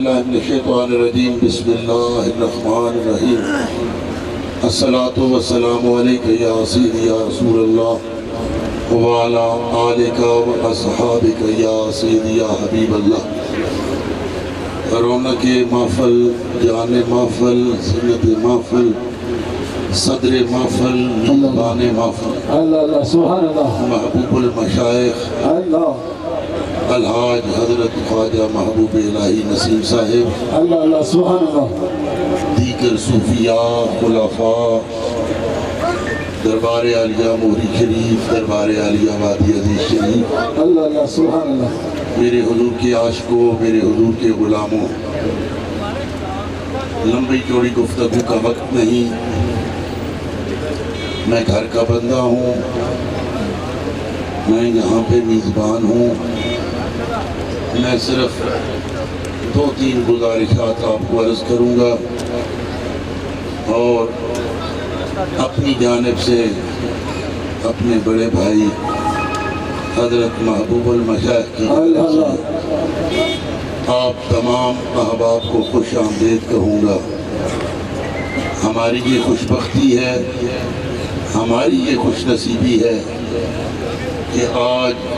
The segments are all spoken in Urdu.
من الشیطان الرجیم بسم اللہ الرحمن الرحیم الصلاة والسلام علیکہ یا سیدی یا رسول اللہ وعلا آلکہ و اصحابکہ یا سیدی یا حبیب اللہ۔ رونق محفل، جان محفل، زینت محفل، صدر محفل، میزبان محفل، اللہ سبحان اللہ، محبوب المشائخ اللہ الحاج حضرت خواجہ محبوب الہی نسیم صاحب، اللہ سبحان اللہ، دیگر صوفیاء، خلفاء، دربار عالیہ موری شریف، دربار عالیہ وادی عزیز شریف، اللہ سبحان اللہ، میرے حضور کے عاشقوں، میرے حضور کے غلاموں، لمبی چوڑی گفتگو کا وقت نہیں، میں گھر کا بندہ ہوں، میں یہاں پہ میزبان ہوں، میں صرف 2-3 گزارشات آپ کو عرض کروں گا اور اپنی جانب سے اپنے بڑے بھائی حضرت محبوب المشائخ کی جانب سے آپ تمام احباب کو خوش آمدید کہوں گا۔ ہماری یہ خوش بختی ہے، ہماری یہ خوش نصیبی ہے کہ آج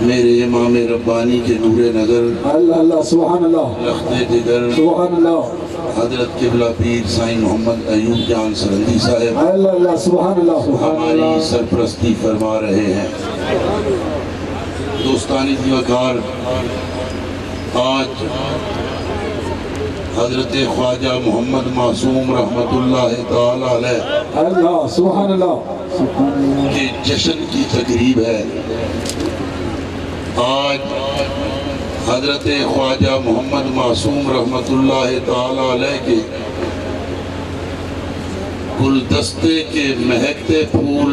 میرے امام ربانی کے نور نظر، اللہ سبحان اللہ، لخت جگر، سبحان اللہ، حضرت قبلہ پیر سائیں محمد ایوب جان سرندی صاحب اللہ سبحان اللہ، ہماری سرپرستی فرما رہے ہیں۔ دوستانی دیوکار، آج حضرت خواجہ محمد معصوم رحمت اللہ تعالی علیہ اللہ سبحان اللہ، کے جشن کی تقریب ہے۔ آج حضرت خواجہ محمد معصوم رحمت اللہ تعالی علیہ کے گلدستے کے مہکتے پھول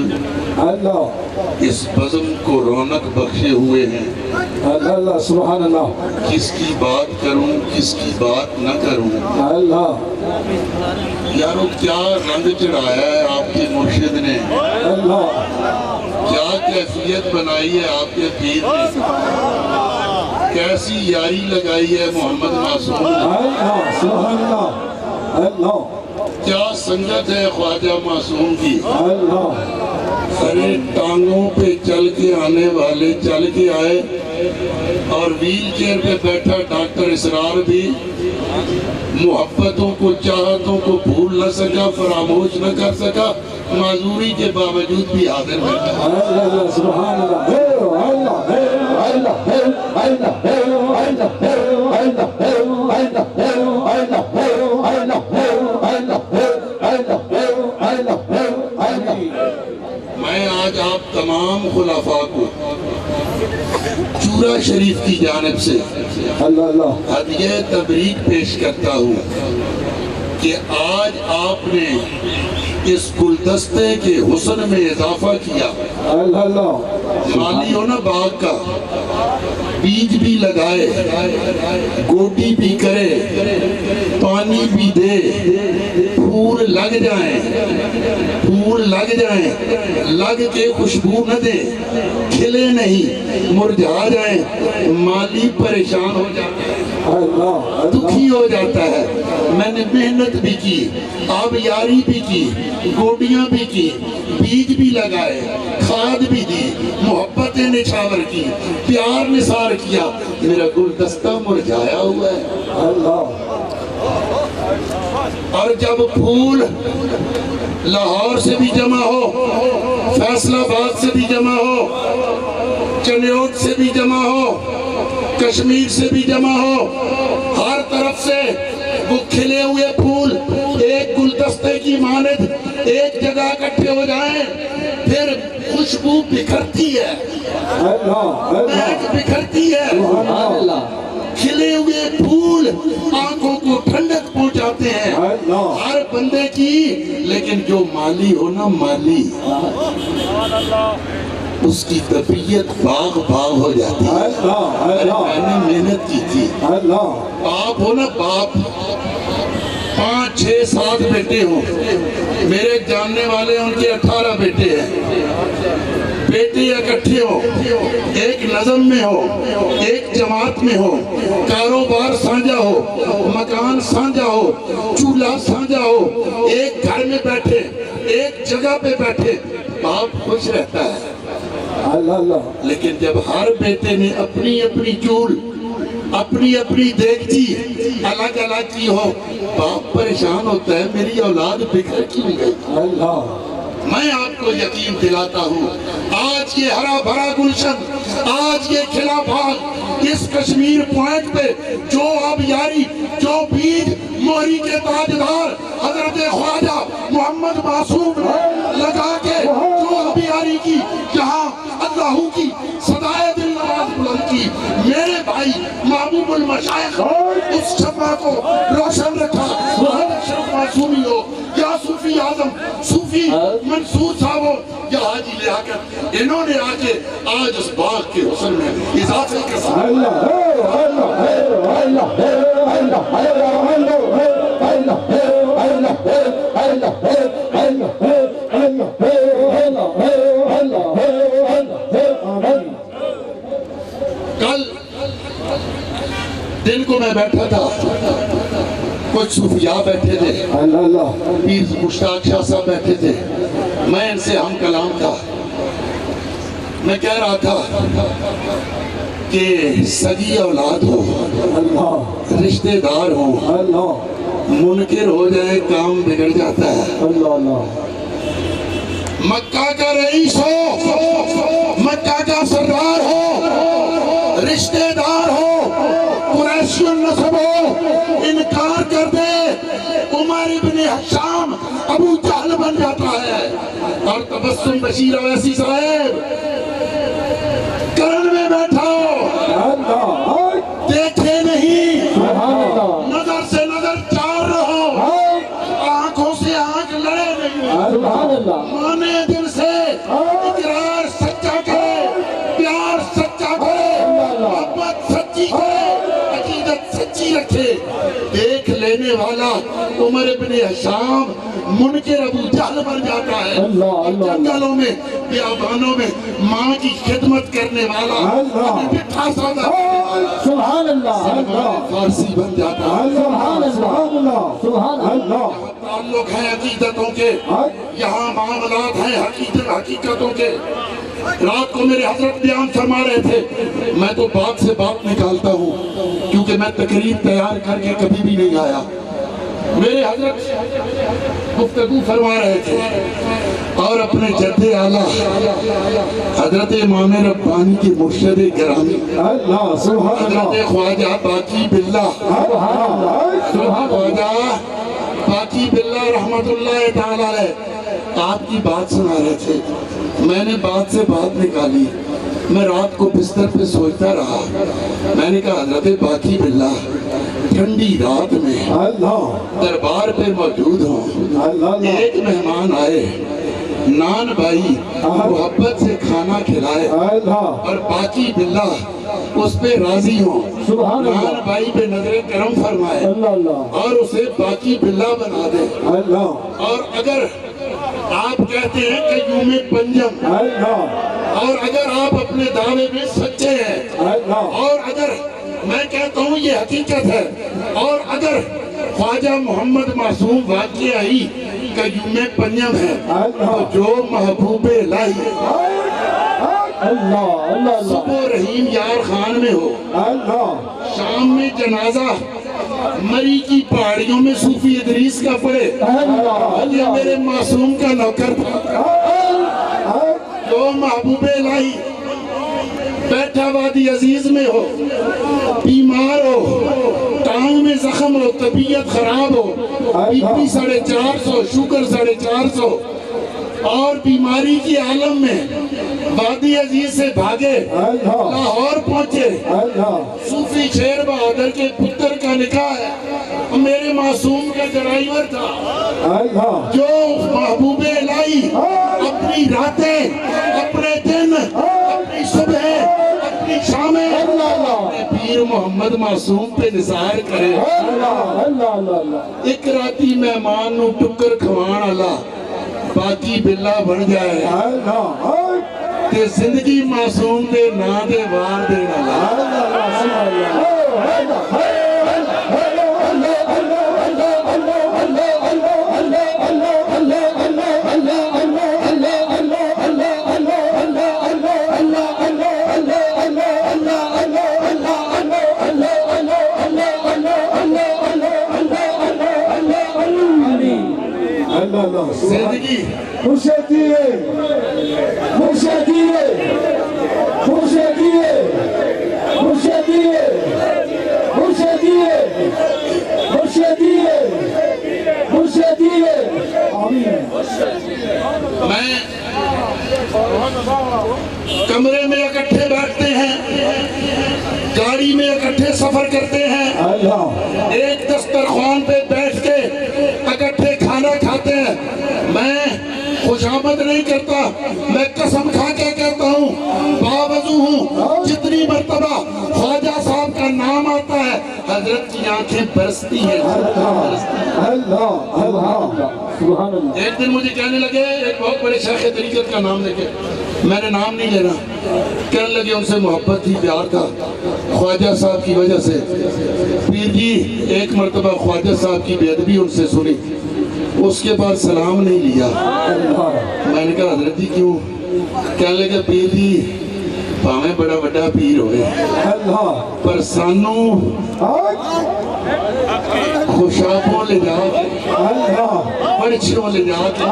اللہ اس بزم کو رونق بخشے ہوئے ہیں۔ اللہ سبحان اللہ، کس کی بات کروں، کس کی بات نہ کروں، اللہ یارو کیا رنگ چڑھایا ہے آپ کے مرشد نے، اللہ کیا کیفیت بنائی ہے آپ کے پیر نے، کیسی یاری لگائی ہے محمد معصوم نے، اللہ سبحان اللہ، اللہ کیا سنگت ہے خواجہ معصوم کی۔ اللہ ارے ٹانگوں پہ چل کے آنے والے چل کے آئے اور ویل چیئر پہ بیٹھا ڈاکٹر اسرار بھی محبتوں کو، چاہتوں کو بھول نہ سکا، فراموش نہ کر سکا، معذوری کے باوجود بھی حاضر بیٹھا۔ اللہ سبحان اللہ، اللہ اللہ میں آج آپ تمام خلفاء کو چورا شریف کی جانب سے اللہ ہدیہ تبریک پیش کرتا ہوں کہ آج آپ نے اس گلدستے کے حسن میں اضافہ کیا۔ اللہ مالی ہو نا باغ کا، بیج بھی لگائے، گوٹی بھی کرے، پانی بھی دے، پھول لگ جائیں، پھول لگ جائیں، لگ کے خوشبو نہ دیں، کھلے نہیں، مرجھا جائیں، مالی پریشان ہو جاتا ہے، دکھی ہو جاتا ہے۔ میں نے محنت بھی کی، آب یاری بھی کی، گوٹیاں بھی کی، بیج بھی لگائے، کھاد بھی دی، محبتیں نچھاور کی، پیار نثار کیا، میرا گلدستہ مرجھایا ہوا ہے۔ اللہ اور جب پھول لاہور سے بھی جمع ہو، فیصل آباد سے بھی جمع ہو، چنیوٹ سے بھی جمع ہو، کشمیر سے بھی جمع ہو، ہر طرف سے وہ کھلے ہوئے پھول ایک گلدستے کی مانند ایک جگہ اکٹھے ہو جائیں، پھر خوشبو بکھرتی ہے، مہک بکھرتی ہے۔ کھلے ہوئے پھول آنکھوں کو ٹھنڈک پہنچاتے ہیں ہر بندے کی، لیکن جو مالی ہو نا مالی، اس کی طبیعت باغ باغ ہو جاتی ہے۔ میں نے محنت کی تھی، باپ ہو نا باپ، 5 6 7 بیٹے ہوں، میرے جاننے والے ان کے 18 بیٹے ہیں، بیٹے اکٹھے ہو، ایک نظم میں ہو، ایک جماعت میں ہو، کاروبار سانجھا ہو، مکان سانجھا ہو، چولہا سانجھا ہو، ایک گھر میں بیٹھے، ایک جگہ پہ بیٹھے، باپ خوش رہتا ہے۔ اللہ اللہ لیکن جب ہر بیٹے نے اپنی اپنی چول، اپنی اپنی دیگچی الگ الگ کی ہو، باپ پریشان ہوتا ہے، میری اولاد بکھر کیوں گئی۔ اللہ میں آپ کو یقین دلاتا ہوں، آج یہ ہرا بھرا گلشن، آج یہ کھلا باغ، اس کشمیر پوائنٹ پہ جو آبیاری، جو بیج موہری کے تاجدار حضرت خواجہ محمد معصوم نے لگا کے جو آبیاری کی، جہاں اللہ کی صدائے دل نواز بلند کی، میرے بھائی محبوب المشائخ اس شمع کو روشن رکھا۔ اشرف معصومی ہو یا صوفی اعظم، صوفی منصور صاحب ہو یا حاجی لیاقت، انہوں نے آ کے آج اس باغ کے حسن میں اضافے کے ساتھ اللہ اللہ اللہ اللہ کل دن کو میں بیٹھا تھا، کچھ صوفیاء بیٹھے تھے، پیر مشتاق شاہ صاحب بیٹھے تھے، میں ان سے ہم کلام تھا۔ میں کہہ رہا تھا کہ سگی اولاد ہو، رشتہ دار ہو، منکر ہو جائے کام بگڑ جاتا ہے۔ مکہ کا رئیس ہو، مکہ کا سردار ہو، رشتہ دار ہو، قریشی النسب ہو، انکار کر دے، عمر ابن حشام ابو جہل بن جاتا ہے۔ اور تبسم بشیر اویسی صاحب کرن میں بیٹھا ہو، دیکھے نہیں، نظر سے نظر چار رہو، آنکھوں سے آنکھ لڑے نہیں، مانے دل سے اقرار سچا کرے، پیار سچا کرے، محبت سچی کرے، عقیدت سچی رکھے۔ دیکھ لینے والا عمر ابن حشام منکر ابو جہل بن جاتا ہے، جنگلوں میں بیابانوں میں ماں کی خدمت کرنے والا بٹھا سادہ سبحان اللہ فارسی بن جاتا ہے۔ سبحان اللہ تعلق ہے عقیدتوں کے، یہاں معاملات ہیں حقیقتوں کے۔ رات کو میرے حضرت بیان فرما رہے تھے، میں تو بات سے بات نکالتا ہوں کیونکہ میں تقریر تیار کر کے کبھی بھی نہیں آیا۔ میرے حضرت گفتگو فرما رہے تھے اور اپنے جد اعلیٰ حضرت امام ربانی کے مرشد گرامی حضرت خواجہ باقی باللہ، خواجہ باقی باللہ رحمت اللہ تعالی علیہ آپ کی بات سنا رہے تھے۔ میں نے بات سے بات نکالی، میں رات کو بستر پہ سوچتا رہا، میں نے کہا حضرت باقی باللہ ٹھنڈی رات میں دربار پہ موجود ہوں، ایک مہمان آئے، نان بھائی محبت سے کھانا کھلائے اور باقی باللہ اس پہ راضی ہوں، نان بھائی پہ نظر کرم فرمائے اور اسے باقی باللہ بنا دے۔ اور اگر آپ کہتے ہیں کہ یوم پنجم، اور اگر آپ اپنے دعوے میں سچے ہیں، اور اگر میں کہتا ہوں یہ حقیقت ہے، اور اگر خواجہ محمد معصوم واقعہ ہی کا یوم پنجم ہے، تو جو محبوب الہی صبح رحیم یار خان میں ہو، شام میں جنازہ مری کی پہاڑیوں میں صوفی ادریس کا پڑے، یہ میرے معصوم کا نوکر تھا۔ جو محبوب الہی بیٹھا وادی عزیز میں ہو، بیمار ہو، ٹانگ میں زخم ہو، طبیعت خراب ہو، بی پی 450، شوگر 450 اور بیماری کی عالم میں وادی عزیز سے بھاگے، لاہور پہنچے، صوفی شیر بہادر کے پتر کا نکاح ہے، میرے معصوم کا ڈرائیور تھا، جو محبوب الہی اپنی راتیں، اپنے دن، اپنی صبح، اپنی شامیں اپنے پیر محمد معصوم پہ نثار کرے۔ ایک راتی مہمان نو ٹکر کھوان اللہ باقی باللہ بن جائے، تے زندگی معصوم دے نا دے وار دے نالا زندگی مرشدیے مرشدیے مرشدیے مرشدیے مرشدیے مرشدیے مرشدیے آمین میں کمرے میں اکٹھے بیٹھتے ہیں گاڑی میں اکٹھے سفر کرتے ہیں اللہ ایک دسترخوان پہ بیٹھ کے اکٹھے کھانا کھاتے ہیں میں خوشامد نہیں کرتا میں قسم کھا کے کہتا ہوں باوضو ہوں جتنی مرتبہ خواجہ صاحب کا نام آتا ہے حضرت کی آنکھیں برستی ہیں اللہ اللہ سبحان اللہ ایک دن مجھے کہنے لگے ایک بہت بڑے شیخ طریقت کا نام لے کے میں نے نام نہیں لینا کہنے لگے ان سے محبت تھی پیار تھا خواجہ صاحب کی وجہ سے پیر جی ایک مرتبہ خواجہ صاحب کی بے ادبی ان سے سنی اس کے بعد سلام نہیں لیا میں نے کہا حضرت جی کیوں کہنے لگے پیر جی پاویں بڑا بڑا پیر ہوئے اللہ پر سانو خوشابوں لے جا کے اللہ پرچھوں لے جا کے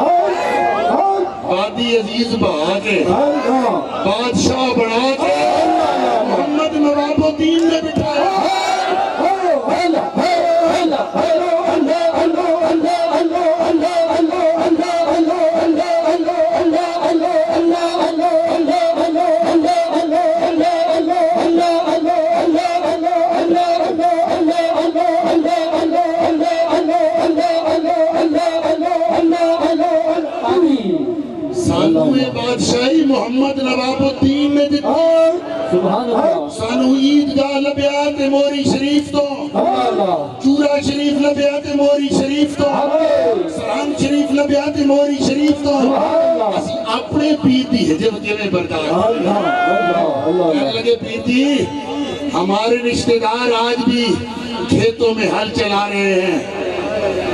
وادی عزیز بہا کے بادشاہ بنا کے محمد نواب الدین نے بٹھایا بادشاہی محمد نواب الدین نے دیتی سانو عید گاہ لبیا تے موری شریف تو چورا شریف لبیا تے موری شریف تو سران شریف لبیا تے موری شریف تو اسی اپنے پیر دی حجب کے میں بردار کہنے لگے پیر دی ہمارے رشتہ دار آج بھی کھیتوں میں ہل چلا رہے ہیں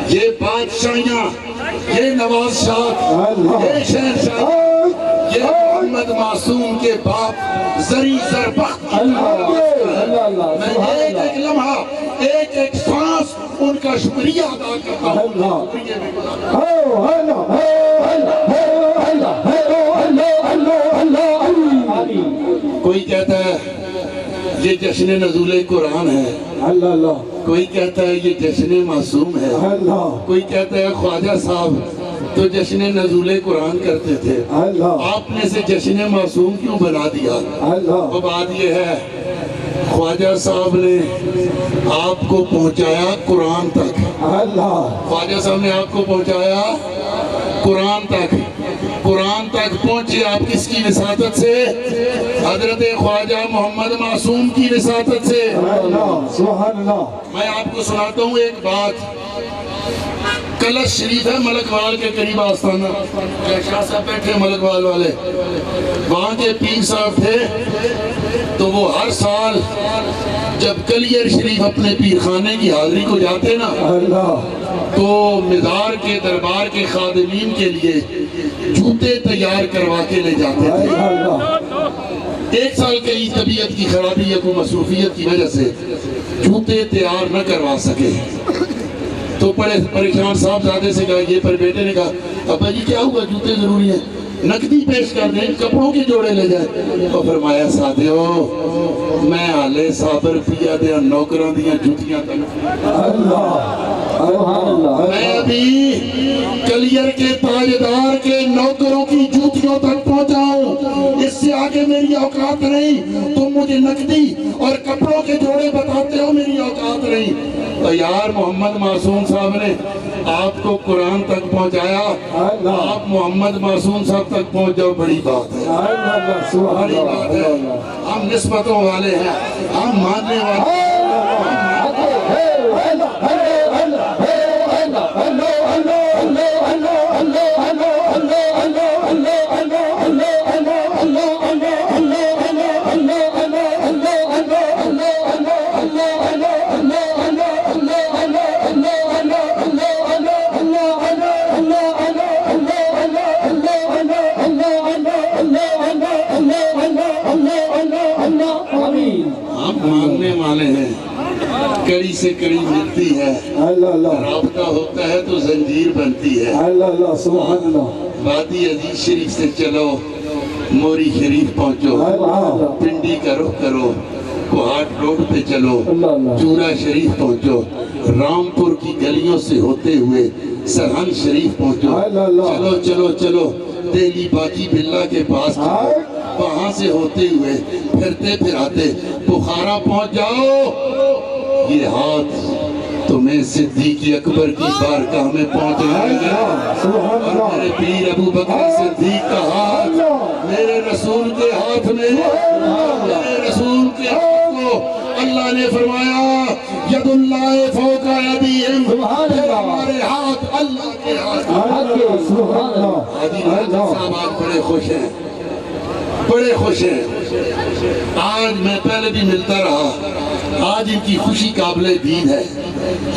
یہ بادشاہیاں یہ نواز شاہ یہ شہنشاہ یہ محمد معصوم کے باپ زری زربخت میں ایک ایک لمحہ ایک ایک سانس ان کا شکریہ ادا کرتا ہوں کوئی کہتا ہے یہ جشن نزول قرآن ہے کوئی کہتا ہے یہ جشن معصوم ہے کوئی کہتا ہے خواجہ صاحب تو جشن نزول قرآن کرتے تھے آپ نے سے جشن معصوم کیوں بنا دیا وہ بات یہ ہے خواجہ صاحب نے آپ کو پہنچایا قرآن تک خواجہ صاحب نے آپ کو پہنچایا قرآن تک پہنچے آپ کس کی وساطت سے حضرت خواجہ محمد معصوم کی وساطت سے میں آپ کو سناتا ہوں ایک بات کلش شریف ہے ملک وال کے قریب آستانہ شاہ صاحب بیٹھے ملک وال والے وہاں کے پیر صاحب تھے تو وہ ہر سال جب کلیر شریف اپنے پیر خانے کی حاضری کو جاتے نا تو مزار کے دربار کے خادمین کے لیے جوتے تیار کروا کے لے جاتے تھے ایک سال کئی طبیعت کی خرابی یا کوئی مصروفیت کی وجہ سے جوتے تیار نہ کروا سکے تو بڑے پریشان صاحب زادے سے کہا یہ پر بیٹے نے کہا ابا جی کیا ہوا جوتے ضروری ہیں نقدی پیش کر دیں کپڑوں کے جوڑے لے جائیں تو فرمایا ساتھیو میں آلے صابر پیا دیا نوکروں دیا جوتیاں تک میں ابھی کلیر کے تاجدار کے نوکروں کی جوتیوں تک پہنچاؤں اس سے آگے میری اوقات نہیں تم مجھے نقدی اور کپڑوں کے جوڑے بتاتے ہو میری اوقات نہیں تو یار محمد معصوم صاحب نے آپ کو قرآن تک پہنچایا آپ محمد معصوم صاحب تک پہنچ جاؤ بڑی بات ہے بڑی بات ہے ہم نسبتوں والے ہیں ہم ماننے والے ہیں سے کڑی ملتی ہے، اللہ اللہ رابطہ ہوتا ہے تو زنجیر بنتی ہے۔ اللہ اللہ سبحان اللہ وادی عزیز شریف سے چلو، موری شریف پہنچو، اللہ پنڈی کا رخ کرو، کوہاٹ روڈ پہ چلو، اللہ چورا شریف پہنچو، رامپور کی گلیوں سے ہوتے ہوئے سرہن شریف پہنچو، اللہ چلو چلو چلو دہلی باقی بلّہ کے پاس چلو، وہاں سے ہوتے ہوئے پھرتے پھراتے بخارا پہنچ جاؤ، یہ ہاتھ تمہیں صدیق اکبر کی بارگاہ میں پہنچائیں گے، سبحان اور اللہ میرے پیر ابو بکر صدیق کا ہاتھ میرے رسول کے ہاتھ میں، میرے رسول کے ہاتھ کو اللہ نے فرمایا ید اللہ فوق ایدیہم، پھر ہمارے ہاتھ اللہ کے ہاتھ میں۔ سبحان اللہ حاجی ناظر صاحب آج بڑے خوش ہیں، بڑے خوش ہیں۔ آج میں پہلے بھی ملتا رہا، آج ان کی خوشی قابل دید ہے۔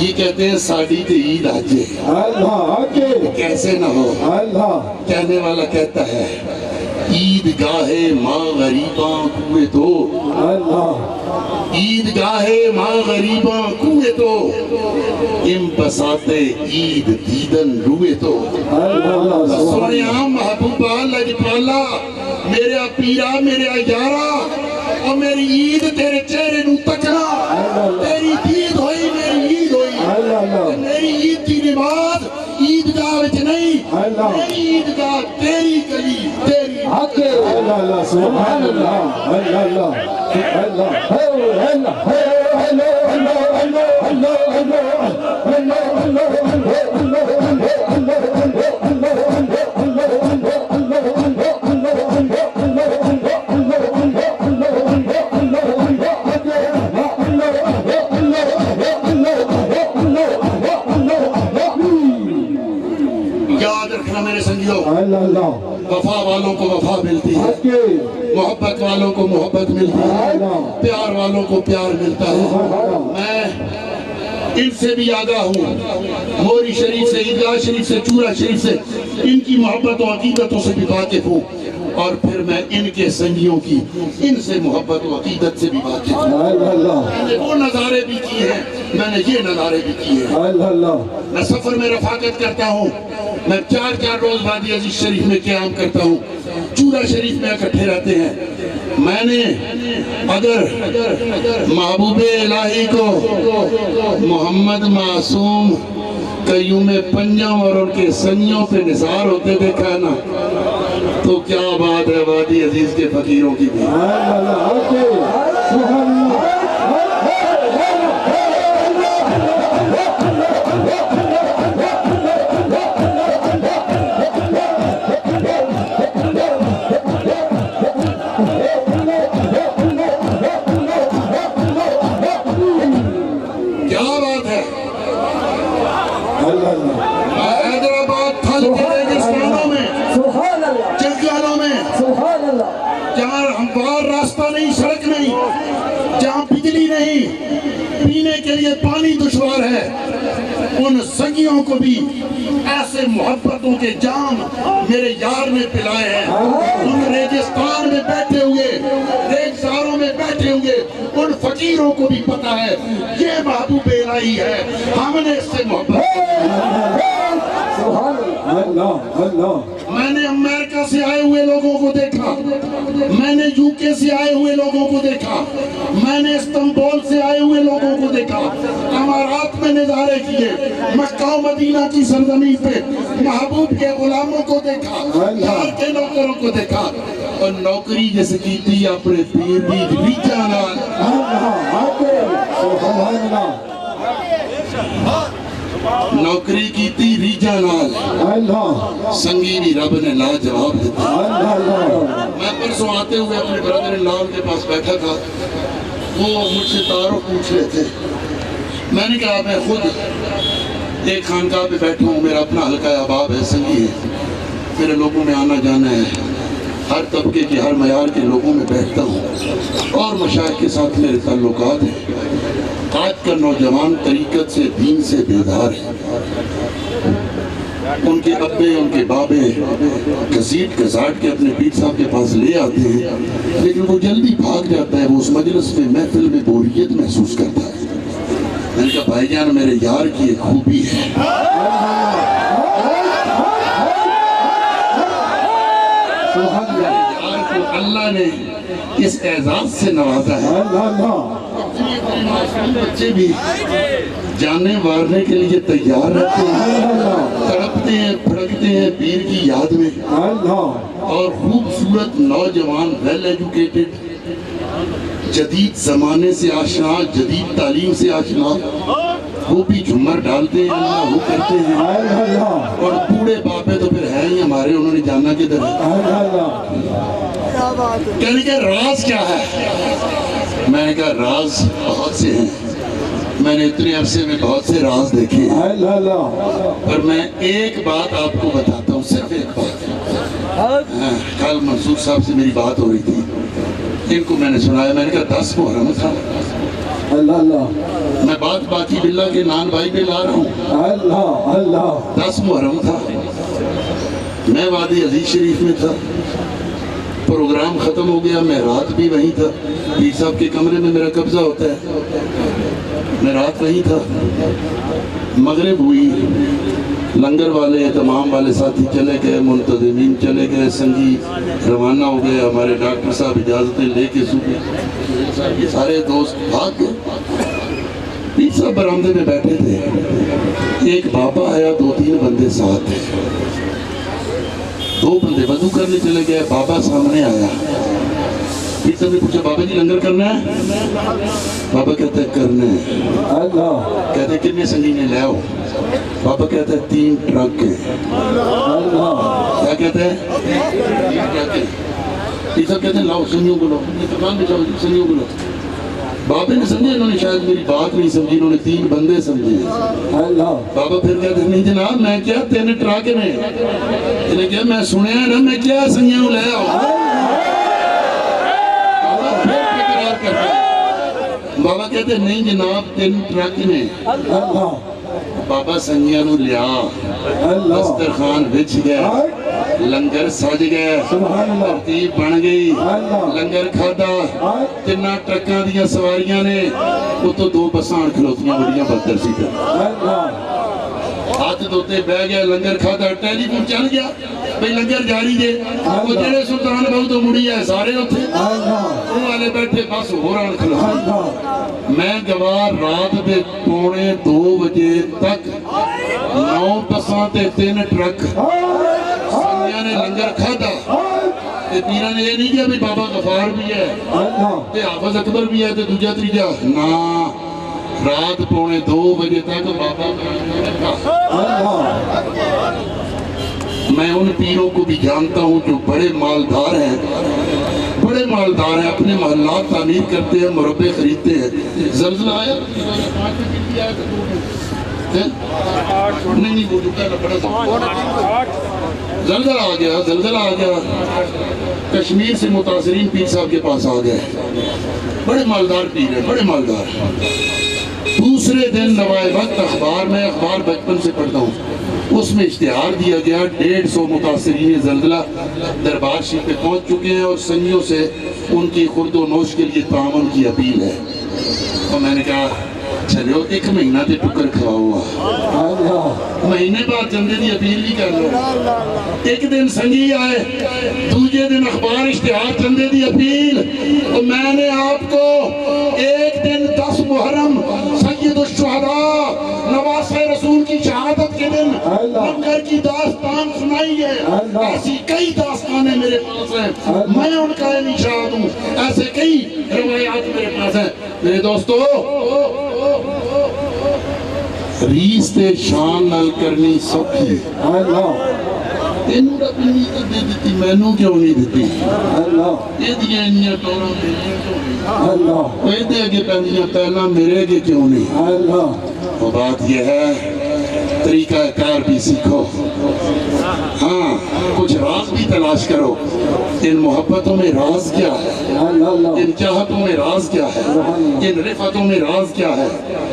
یہ کہتے ہیں ساڑی تے عید آجے، اللہ آگے کیسے نہ ہو۔ اللہ کہنے والا کہتا ہے عید گاہ ماں غریباں کوئے تو، عید گاہ ماں غریباں کوئے تو، ام بساتے عید دیدن روئے تو۔ اللہ سونے عام محبوبہ لجپالا، میرے پیرا میرے یارا، اور میری عید تیرے چہرے نو تکنا، تیری دید ہوئی میری عید ہوئی، میری عید کی نماز عیدگاہ وچ نہیں، میری عیدگاہ تیری گلی تیری آگے اللہ سبحان اللہ اللہ اللہ یاد رکھنا میرے سنگیوں، اللہ وفا والوں کو وفا ملتی ہے، آگے محبت والوں کو محبت ملتی ہے، پیار والوں کو پیار ملتا ہے۔ میں ان سے بھی آگاہ ہوں، موری شریف سے، عیدگاہ شریف سے، چورا شریف سے، ان کی محبت و عقیدتوں سے بھی واقف ہوں، اور پھر میں ان کے سنگیوں کی ان سے محبت و عقیدت سے بھی واقف ہوں۔ میں نے وہ نظارے بھی کیے ہیں، میں نے یہ نظارے بھی کیے ہیں۔ اللہ میں سفر میں رفاقت کرتا ہوں، میں 4 روز وادی عزیز شریف میں قیام کرتا ہوں، چورا شریف میں اکٹھے رہتے ہیں۔ میں نے اگر محبوب الہی کو محمد معصوم قیوم پنجم اور ان کے سنگیوں پہ نثار ہوتے دیکھا نا، تو کیا بات ہے وادی عزیز کے فقیروں کی بھی۔ کیا بات ہے، میں حیدرآباد تھل کے ریگستانوں میں، چنگیالوں میں، جہاں ہموار راستہ نہیں، سڑک نہیں، جہاں بجلی نہیں، پینے کے لیے پانی دشوار ہے، ان سنگیوں کو بھی ایسے محبتوں کے جام میرے یار نے پلائے ہیں۔ ان ریگستان میں بیٹھے ہوئے، ریگزاروں میں بیٹھے ہوئے ان فقیروں کو بھی پتا ہے یہ محبوب الہی ہے، ہم نے اس سے محبت۔ میں نے امریکہ سے آئے ہوئے لوگوں کو دیکھا، میں نے UK سے آئے ہوئے لوگوں کو دیکھا، میں نے استنبول سے آئے ہوئے لوگوں کو دیکھا، امارات میں نظارے کیے، مکہ و مدینہ کی سرزمین پہ محبوب کے غلاموں کو دیکھا، یار کے نوکروں کو دیکھا، اور نوکری جیسے کی تھی اپنے پیر دی ریجا نال، نوکری کی تھی ریجا نال، سنگی بھی رب نے لاجواب دیتا۔ میں پرسوں آتے ہوئے اپنے برادر اللہ کے پاس بیٹھا تھا، وہ مجھ سے تعارف پوچھ رہے تھے، میں نے کہا میں خود ایک خانقاہ پہ بیٹھا ہوں، میرا اپنا حلقہ احباب ہے، سنگی ہے، میرے لوگوں میں آنا جانا ہے، ہر طبقے کے ہر معیار کے لوگوں میں بیٹھتا ہوں، اور مشائخ کے ساتھ میرے تعلقات ہیں۔ آج کا نوجوان طریقت سے، دین سے بیدار ہے، ان کے ابے ان کے بابے گھسیٹ گھساٹ کے اپنے پیر صاحب کے پاس لے آتے ہیں، لیکن وہ جلدی بھاگ جاتا ہے، وہ اس مجلس میں محفل میں بوریت محسوس کرتا ہے۔ میں نے کہا بھائی جان میرے یار کی ایک خوبی ہے، سبحان اللہ یار کو اللہ نے اس اعزاز سے نوازا ہے، اللہ بچے بھی جانے مارنے کے لیے تیار رہتے ہیں، اللہ تڑپتے ہیں پھڑکتے ہیں پیر کی یاد میں، اللہ اور خوبصورت نوجوان ویل ایجوکیٹڈ، جدید زمانے سے آشنا، جدید تعلیم سے آشنا، وہ بھی جھمر ڈالتے ہیں، اللہ وہ کرتے ہیں، اللہ اور بوڑھے باپے تو پھر ہیں ہی ہمارے، انہوں نے جانا کدھر ہے۔ اللہ کہنے کا راز کیا ہے؟ میں نے کہا راز بہت سے ہیں، میں نے اتنے عرصے میں بہت سے راز دیکھے ہیں، اللہ پر میں ایک بات آپ کو بتاتا ہوں، صرف ایک بات۔ کل منصور صاحب سے میری بات ہو رہی تھی، ان کو میں نے سنایا، میں نے کہا 10 محرم تھا، اللہ میں بات باقی باللہ کے نان بھائی پہ لا رہا ہوں، اللہ 10 محرم تھا، میں وادی عزیز شریف میں تھا، پروگرام ختم ہو گیا، میں رات بھی وہیں تھا، پیر صاحب کے کمرے میں میرا قبضہ ہوتا ہے، میں رات وہیں تھا، مغرب ہوئی، لنگر والے تمام والے ساتھی چلے گئے، منتظمین چلے گئے، سنگی روانہ ہو گئے، ہمارے ڈاکٹر صاحب اجازتیں لے کے صبح یہ سارے دوست بھاگ گئے، پیر صاحب برآمدے میں بیٹھے تھے، ایک بابا آیا، 2-3 بندے ساتھ تھے، 2 بندے وضو کرنے چلے گئے، بابا سامنے آیا، پیر صاحب نے پوچھا بابا جی لنگر کرنا ہے؟ بابا کہتا ہے کرنا ہے، اللہ کہتے ہیں کتنے سنگی نے لے آؤ؟ بابا کہتا ہے 3 ٹرک ہے، کیا کہتے ہیں؟ 3 ٹرک ہے، پیر صاحب کہتے ہیں لاؤ سنگیوں کو لاؤ، یہ دکان پہ جاؤ سنگیوں کو لاؤ، بابے نے سمجھے، انہوں نے شاید میری بات نہیں سمجھی، انہوں نے 3 بندے سمجھے، بابا پھر کہتے ہیں نہیں جناب میں کیا 3 ٹرک نے، انہیں کیا میں سنیا نا، میں کیا سنگیوں لے آؤ، بابا پھر تکرار کرتے ہیں، بابا کہتے ہیں نہیں جناب 3 ٹرک نے، بابا سنگیاں نو لیا، دسترخوان بچ گئے، لنگر سج گئے، ترتیب بن گئی، لنگر کھادا، 3 ٹرکاں دیا سواریاں نے، وہ تو 2 بسان کھلوتیاں بڑیاں بدتر سی کر ہاتھ دوتے بہ گیا، لنگر کھادا، ٹیلی فون چل گیا بھئی لنگر جاری دے، وہ جڑے سلطان بہو تو مڑی ہے سارے ہوتے، وہ والے بیٹھے بس ہوران کھلوتی، میں گوار رات دے 1:45 بجے تک 9 بساں تے 3 ٹرک سنگیاں نے لنگر کھادا، پیرہ نے یہ نہیں کیا بھی بابا غفار بھی ہے تے حافظ اکبر بھی ہے تے دوجہ تریجہ، نا رات 1:45 بجے تک بابا میں ان پیروں کو بھی جانتا ہوں جو بڑے مالدار ہیں، اپنے محلات تعمیر کرتے ہیں، مربع خریدتے ہیں، زلزلہ آیا نہیں وہ جو پہلا بڑا زلزلہ آ گیا، کشمیر سے متاثرین پیر صاحب کے پاس آ گئے، بڑے مالدار پیر ہیں، بڑے مالدار۔ دوسرے دن نوائے وقت اخبار بچپن سے پڑھتا ہوں، اس میں اشتہار دیا گیا 150 متاثرین زلزلہ دربار شریف پہ پہنچ چکے ہیں اور سنگیوں سے ان کی خورد و نوش کے لیے تعاون کی اپیل ہے، اور میں نے کہا چلو 1 مہینہ تے ٹکر کھوا ہوا، مہینے بعد چندے دی اپیل بھی کر لو، 1 دن سنگی آئے، دوسرے دن اخبار اشتہار چندے دی اپیل، تو میں نے آپ کو 1 دن 10 محرم سید الشہداء نواز رسول کی شہادت کے دن لنگر کی داستان سنائی ہے، ایسی کئی داستانیں میرے پاس ہیں، میں ان کا نشاد ہوں، ایسے کئی روایات میرے پاس ہیں۔ میرے دوستو ریس تے شان نال کرنی سوکھی، تینوں رب نے عزت دے دیتی، مینوں کیوں نہیں دیتی؟ یہ دیا انیاں ٹوراں میریاں کیوں نہیں؟ وہ دے اگے پہنیاں پہلا میرے کیوں نہیں؟ وہ بات یہ ہے طریقہ کار بھی سیکھو، ہاں کچھ راز بھی تلاش کرو، ان محبتوں میں راز کیا ہے، اللہ اللہ ان چاہتوں میں راز کیا ہے، ان رفتوں میں راز کیا ہے،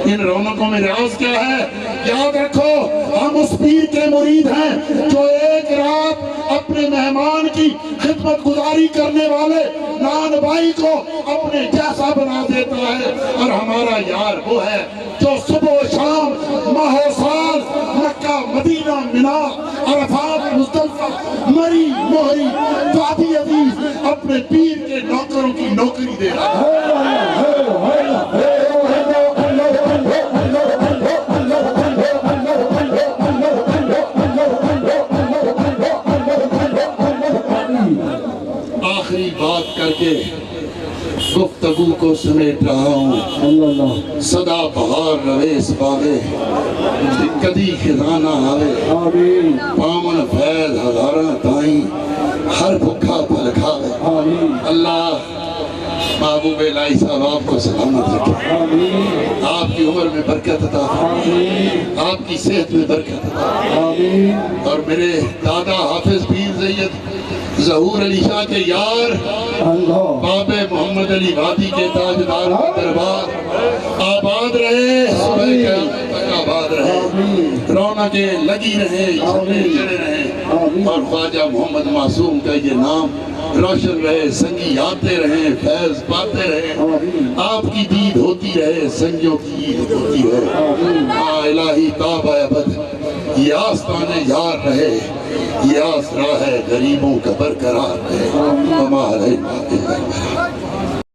ان رونقوں میں راز کیا ہے۔ یاد رکھو ہم اس پیر کے مرید ہیں جو ایک رات اپنے مہمان کی خدمت گزاری کرنے والے نان بھائی کو اپنے جیسا بنا دیتا ہے، اور ہمارا یار وہ ہے جو صبح و شام ماہ و سال مکہ مدینہ منا عرفات مزدلفہ مری موہری وادی عزیز اپنے پیر کے نوکروں کی نوکری دے رہا ہے۔ آخری بات کر کے گفتگو کو سمیٹ رہا ہوں۔ اللہ اللہ صدا بہار روے اس باغے، کدی خزانہ آوے، آمین پامن فیض ہزاراں تائیں، ہر بھکھا پھل کھاوے۔ آمین اللہ محبوب الہی صاحب آپ کو سلامت رکھے، آمین آپ کی عمر میں برکت عطا فرمائے، آمین آپ کی صحت میں برکت عطا فرمائے، آمین اور میرے دادا حافظ پیر سید ظہور علی شاہ کے یار اللہ باب محمد علی وادی کے تاجدار کا دربار آباد رہے، صبح قیامت تک آباد رہے، رونقیں لگی رہے، جھنڈے چڑھے رہے، اور خواجہ محمد معصوم کا یہ نام روشن رہے، سنگی آتے رہے، فیض پاتے رہے، آپ کی دید ہوتی رہے، سنگیوں کی عید ہوتی رہے۔ ہاں الہی تاب ابد یہ آستان یار رہے، یہ آسرا ہے غریبوں کا برقرار رہے۔ وما علینا الا البلاغ۔